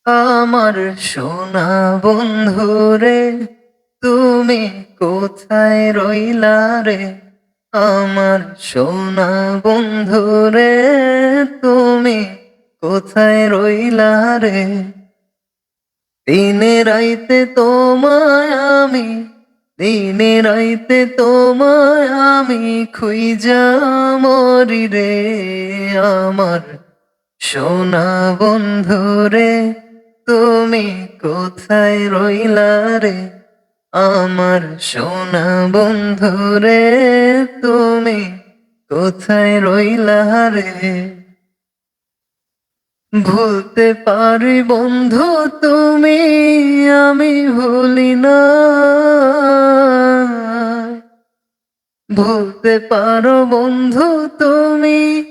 আমার সোনা বন্ধুরে, তুমি কোথায় রইলা রে? আমার সোনা বন্ধুরে, তুমি কোথায় রইলা রে? দিনে রাইতে তোমায় আমি, দিনে রাইতে তোমায় আমি খুইজা মরি রে। আমার সোনা বন্ধুরে, তুমি কোথায় রইলা রে? আমার সোনা বন্ধুরে, তুমি কোথায় রইলা রে? ভুলতে পারি বন্ধু তুমি, আমি ভুলি না। ভুলতে পারো বন্ধু তুমি,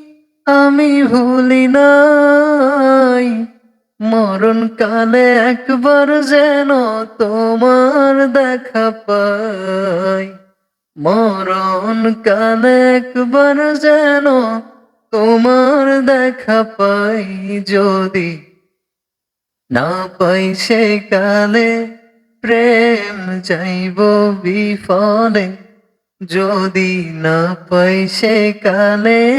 আমি ভুলি নাই। মরণ কালে একবার যেন তোমার দেখা পাই। মরণ কালে একবার যেন তোমার দেখা পাই। যদি না পাই সে কালে, প্রেম যাইব বিফলে। যদি না পাই সে কালে,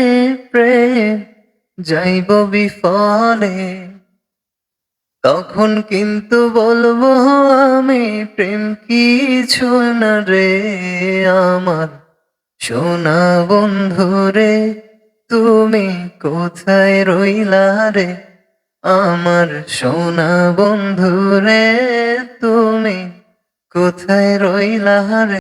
প্রেম যাইব বিফলে। তখন কিন্তু বলবো আমি, প্রেম কিছু না রে। আমার সোনা বন্ধুরে, তুমি কোথায় রইলা রে? আমার সোনা বন্ধুরে, তুমি কোথায় রইলা রে?